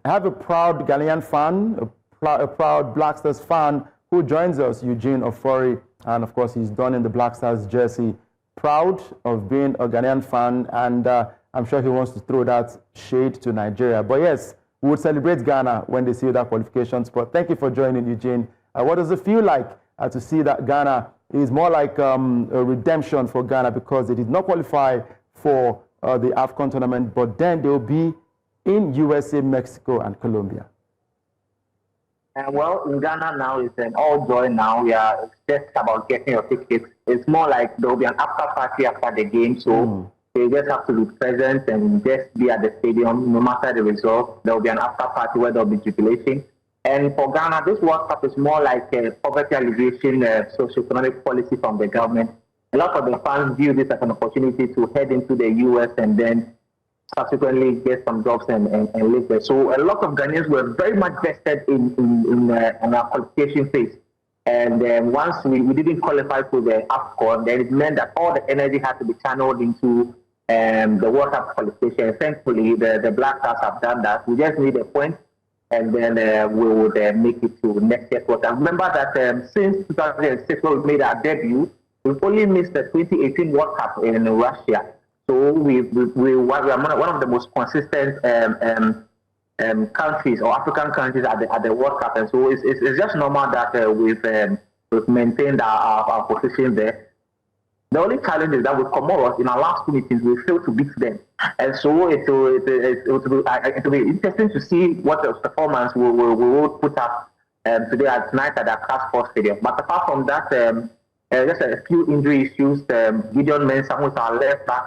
I have a proud Ghanaian fan, a proud Black Stars fan who joins us, Eugene Ofori, and of course he's donning the Black Stars jersey. Proud of being a Ghanaian fan, and I'm sure he wants to throw that shade to Nigeria. But yes, we would celebrate Ghana when they see that qualification spot. Thank you for joining, Eugene. What does it feel like to see that Ghana is more like a redemption for Ghana because they did not qualify for the AFCON tournament, but then they will be in USA, Mexico, and Colombia? Well, in Ghana now, it's an all joy now. We are just about getting your tickets. It's more like there will be an after party after the game, so they just have to be present and just be at the stadium. No matter the result, there will be an after party where there will be jubilation. And for Ghana, this World Cup is more like a poverty alleviation socio-economic policy from the government. A lot of the fans view this as an opportunity to head into the US and then subsequently get some jobs and live there. So a lot of Ghanaians were very much vested in our qualification phase. And once we didn't qualify for the AFCON, then it meant that all the energy had to be channeled into the World Cup qualification. Thankfully, the Black Stars have done that. We just need a point, and then we would make it to next year's World Cup. Remember that since 2006, when we made our debut, we've only missed the 2018 World Cup in Russia. So we are one of the most consistent countries or African countries at the World Cup, and so it's just normal that we've maintained our position there. The only challenge is that with Comoros, in our last two meetings, we failed to beat them, and so it will be interesting to see what the performance we will put up tonight at the Accra Sports Stadium. But apart from that, just a few injury issues. Gideon Mensah, who's our left back,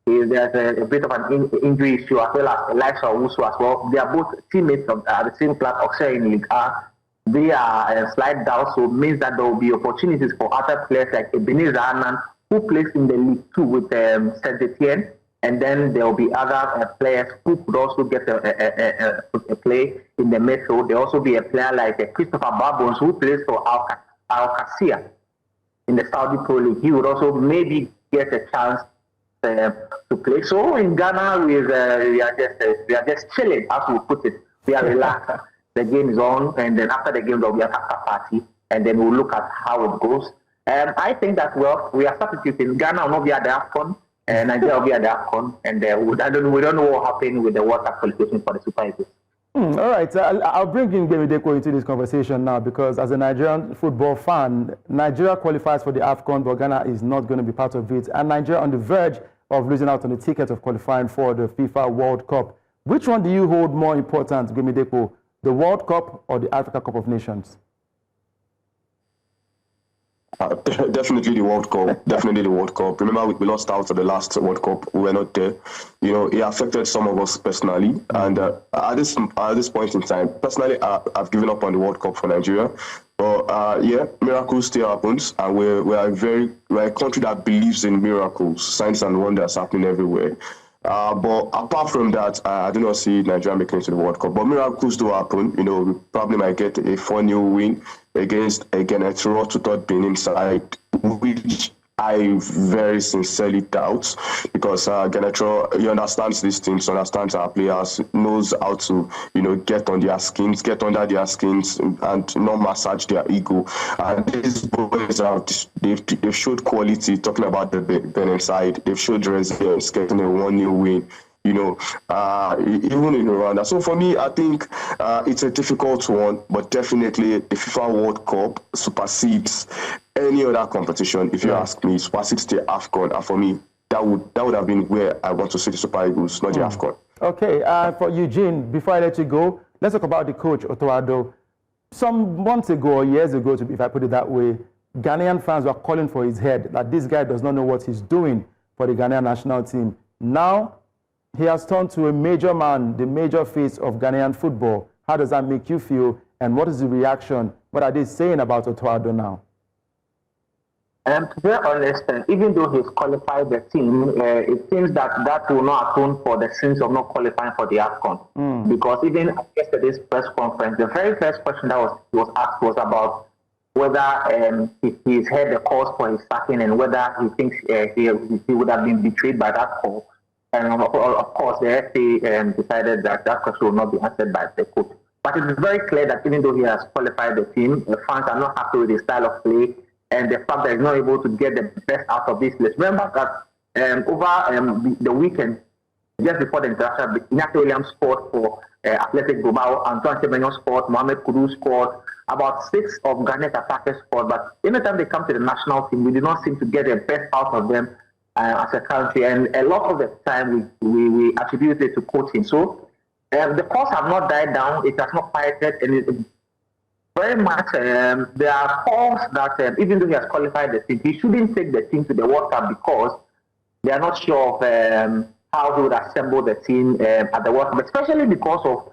there's a bit of an injury issue, as well as Elisha Owusu as well. They are both teammates of the same club, Oxford in League A. They are slight down, so it means that there will be opportunities for other players like Ebenezer Annan, who plays in the League 2 with Saint Etienne, and then there will be other players who could also get a play in the midfield. There will also be a player like Christopher Babons, who plays for Al Qassia in the Saudi Pro League. He would also maybe get a chance to play. So in Ghana, we are just chilling, as we put it. We are relaxed. The game is on, and then after the game, there will be a after party, and then we'll look at how it goes. I think that, well, we are substituting. Ghana will not be at the AFCON, and Nigeria will be at the AFCON, and we don't know what happened with the World Cup qualification for the Super Eagles. All right, I'll bring in Gemideko into this conversation now, because as a Nigerian football fan, Nigeria qualifies for the AFCON, but Ghana is not going to be part of it, and Nigeria on the verge of losing out on the ticket of qualifying for the FIFA World Cup. Which one do you hold more important, Gemideko, the World Cup or the Africa Cup of Nations? Definitely the World Cup. Definitely the World Cup. Remember, we lost out at the last World Cup. We were not there. You know, it affected some of us personally. And at this point in time, personally, I've given up on the World Cup for Nigeria. But yeah, miracles still happens, and we're a country that believes in miracles, signs and wonders happening everywhere. But apart from that, I do not see Nigeria making it to the World Cup. But miracles do happen. You know, we probably might get a 4-0 win against a third Benin side, which I very sincerely doubt, because Genetro, he understands these things, understands our players, knows how to, you know, get under their skins and not massage their ego. And these boys they've showed quality. Talking about the Benin side, they've showed resilience, getting a 1-0 win. You know, even in Rwanda. So for me, I think it's a difficult one, but definitely the FIFA World Cup supersedes any other competition. If you ask me, supersedes the AFCON. And for me, that would have been where I want to see the Super Eagles, not the AFCON. Okay, for Eugene, before I let you go, let's talk about the coach, Otto Addo. Some months ago, or years ago, if I put it that way, Ghanaian fans were calling for his head, that this guy does not know what he's doing for the Ghanaian national team. Now, he has turned to a major man, the major face of Ghanaian football. How does that make you feel? And what is the reaction? What are they saying about Otto Addo now? To be honest, even though he's qualified the team, it seems that will not atone for the sins of not qualifying for the AFCON. Because even at yesterday's press conference, the very first question that was asked was about whether he's heard the calls for his sacking and whether he thinks he would have been betrayed by that call. And of course, the FA decided that that question will not be answered by the coach. But it is very clear that even though he has qualified the team, the fans are not happy with his style of play and the fact that he's not able to get the best out of this place. Remember that over the weekend, just before the international, Iñaki Williams scored for Athletic Bilbao, Antoine Semenyo scored, Mohamed Kudus scored, about 6 of Ghanaian attackers scored. But anytime they come to the national team, we do not seem to get the best out of them as a country. And a lot of the time, we attribute it to coaching. So the calls have not died down. It has not quieted. And it, very much, there are calls that even though he has qualified the team, he shouldn't take the team to the World Cup because they are not sure of how he would assemble the team at the World Cup, especially because of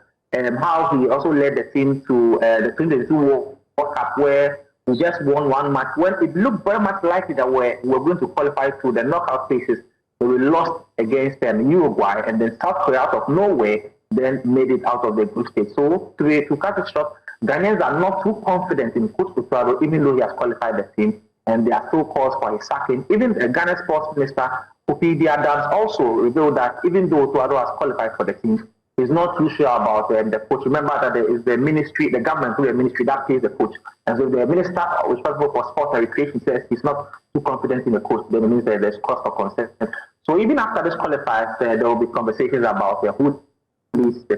how he also led the team to the 2022 World Cup, where we just won one match when it looked very much likely that we're going to qualify to the knockout phases. So we lost against Uruguay, and then South Korea out of nowhere then made it out of the group stage. So to cut it short, Ghanaians are not too confident in Coach Otto Addo, even though he has qualified the team, and there are still calls for his sacking. Even the Ghana Sports Minister, Kofi Adams, also revealed that even though Otto Addo has qualified for the team, he's not too sure about the coach. Remember that there is the ministry, the government through the ministry that pays the coach. And so the minister responsible for sports and recreation says he's not too confident in the coach, then it means that there's cause for concern. So even after this qualifies, there will be conversations about who leads the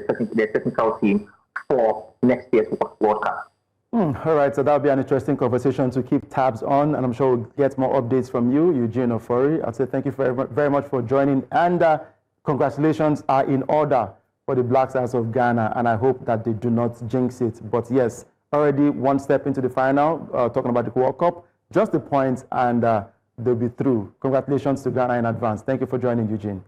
technical team for next year's World Cup. All right, so that'll be an interesting conversation to keep tabs on, and I'm sure we'll get more updates from you, Eugene Ofori. I'll say thank you very much for joining, and congratulations are in order for the Black Stars of Ghana, and I hope that they do not jinx it. But yes, already one step into the final, talking about the World Cup, just the points, and they'll be through. Congratulations to Ghana in advance. Thank you for joining, Eugene.